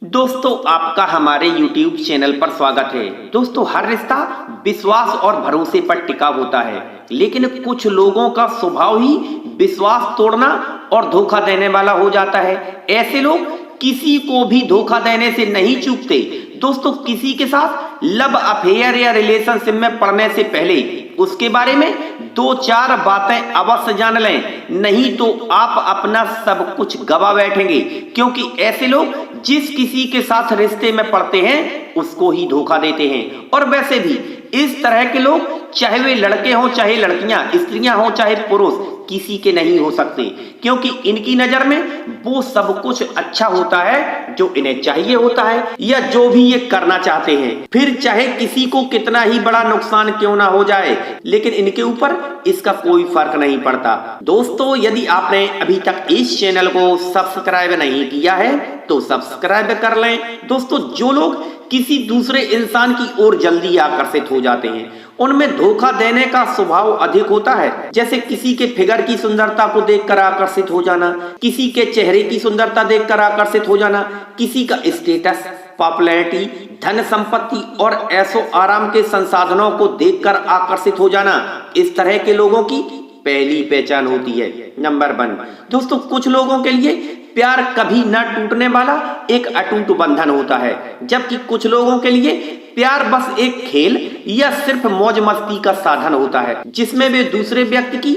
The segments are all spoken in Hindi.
दोस्तों आपका हमारे YouTube चैनल पर स्वागत है। दोस्तों हर रिश्ता विश्वास और भरोसे पर टिका होता है, लेकिन कुछ लोगों का स्वभाव ही विश्वास तोड़ना और धोखा देने वाला हो जाता है। ऐसे लोग किसी को भी धोखा देने से नहीं चूकते। दोस्तों किसी के साथ लव अफेयर या रिलेशनशिप में पड़ने से पहले उसके बारे में 2-4 बातें अवश्य जान लें, नहीं तो आप अपना सब कुछ गवा बैठेंगे। क्योंकि ऐसे लोग जिस किसी के साथ रिश्ते में पड़ते हैं उसको ही धोखा देते हैं। और वैसे भी इस तरह के लोग चाहे वे लड़के हों चाहे लड़कियां, स्त्रियां हों चाहे पुरुष, किसी के नहीं हो सकते, क्योंकि इनकी नजर में वो सब कुछ अच्छा होता है जो इन्हें चाहिए होता है या जो भी ये करना चाहते हैं। फिर चाहे किसी को कितना ही बड़ा नुकसान क्यों ना हो जाए, लेकिन इनके ऊपर इसका कोई फर्क नहीं पड़ता। दोस्तों यदि आपने अभी तक इस चैनल को सब्सक्राइब नहीं किया है तो सब्सक्राइब कर लें। दोस्तों जो लोग किसी दूसरे इंसान की ओर जल्दी आकर्षित हो जाते हैं उनमें धोखा देने का स्वभाव अधिक होता है। जैसे किसी के फिगर की सुंदरता को देखकर आकर्षित हो जाना, किसी के चेहरे की सुंदरता देखकर आकर्षित हो जाना, किसी का स्टेटस, पॉपुलैरिटी, धन संपत्ति और ऐशो आराम के संसाधनों को देखकर आकर्षित हो जाना इस तरह के लोगों की पहली पहचान होती है। नंबर 1 दोस्तों कुछ लोगों के लिए प्यार कभी न टूटने वाला एक अटूट बंधन होता है, जबकि कुछ लोगों के लिए प्यार बस एक खेल या सिर्फ मौज मस्ती का साधन होता है, जिसमें वे दूसरे व्यक्ति की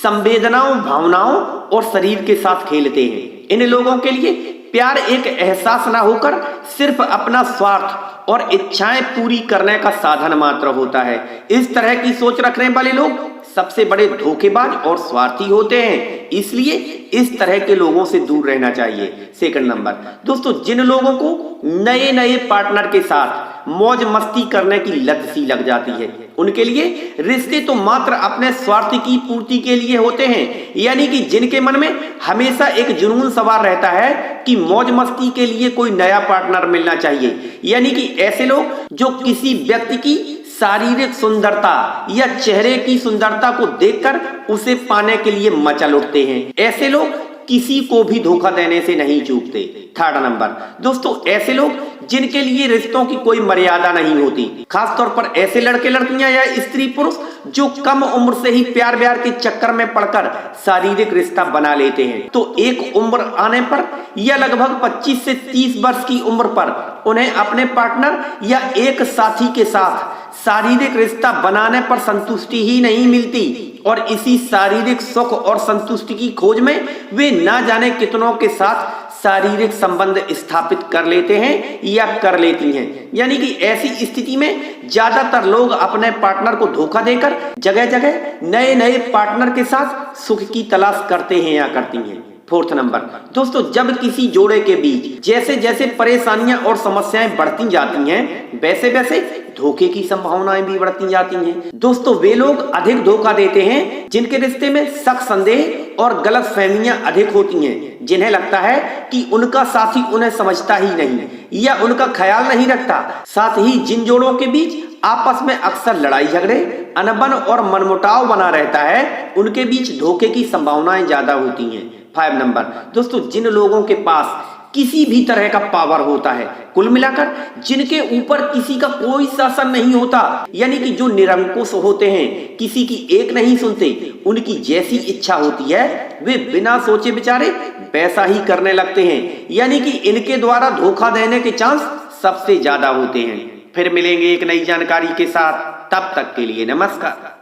संवेदनाओं, भावनाओं और शरीर के साथ खेलते हैं। इन लोगों के लिए प्यार एक एहसास न होकर सिर्फ अपना स्वार्थ और इच्छाएं पूरी करने का साधन मात्र होता है। इस तरह की सोच रखने वाले लोग सबसे बड़े धोखेबाज और स्वार्थी होते हैं, इसलिए इस तरह के लोगों से दूर रहना चाहिए। सेकंड नंबर दोस्तों जिन लोगों को नए नए पार्टनर के साथ मौज मस्ती करने की लत सी लग जाती है, उनके लिए रिश्ते तो मात्र अपने स्वार्थ की पूर्ति के लिए होते हैं। यानी कि जिनके मन में हमेशा एक जुनून सवार रहता है कि मौज मस्ती के लिए कोई नया पार्टनर मिलना चाहिए। यानी कि ऐसे लोग जो किसी व्यक्ति की शारीरिक सुंदरता या चेहरे की सुंदरता को देखकर उसे पाने के लिए मचल उठते हैं, ऐसे लोग किसी को भी धोखा देने से नहीं चूकते। थर्ड नंबर दोस्तों ऐसे लोग जिनके लिए रिश्तों की कोई मर्यादा नहीं होती, खासतौर पर ऐसे लड़के लड़कियां या स्त्री पुरुष जो कम उम्र से ही प्यार व्यार के चक्कर में पड़कर शारीरिक रिश्ता बना लेते हैं, तो एक उम्र आने पर या लगभग 25 से 30 वर्ष की उम्र पर उन्हें अपने पार्टनर या एक साथी के साथ शारीरिक रिश्ता बनाने पर संतुष्टि ही नहीं मिलती और इसी शारीरिक सुख और संतुष्टि की खोज में वे ना जाने कितनों के साथ शारीरिक संबंध स्थापित कर लेते हैं या कर लेती हैं। यानी कि ऐसी स्थिति में ज्यादातर लोग अपने पार्टनर को धोखा देकर जगह जगह नए नए पार्टनर के साथ सुख की तलाश करते हैं या करती हैं। फोर्थ नंबर दोस्तों जब किसी जोड़े के बीच जैसे जैसे परेशानियां और समस्याएं बढ़ती जाती हैं, वैसे वैसे धोखे की संभावनाएं भी बढ़ती जाती हैं। दोस्तों वे लोग अधिक धोखा देते हैं जिनके रिश्ते में शक, संदेह और गलत फहमियां अधिक होती हैं, जिन्हें लगता है कि उनका साथी उन्हें समझता ही नहीं या उनका ख्याल नहीं रखता। साथ ही जिन जोड़ों के बीच आपस में अक्सर लड़ाई झगड़े, अनबन और मनमुटाव बना रहता है, उनके बीच धोखे की संभावनाएं ज्यादा होती हैं। 5 नंबर दोस्तों जिन लोगों के पास किसी भी तरह का पावर होता है, कुल मिलाकर जिनके ऊपर किसी का कोई शासन नहीं होता, यानी कि जो निरंकुश होते हैं, किसी की एक नहीं सुनते, उनकी जैसी इच्छा होती है वे बिना सोचे विचारे वैसा ही करने लगते हैं। यानी कि इनके द्वारा धोखा देने के चांस सबसे ज्यादा होते हैं। फिर मिलेंगे एक नई जानकारी के साथ, तब तक के लिए नमस्कार।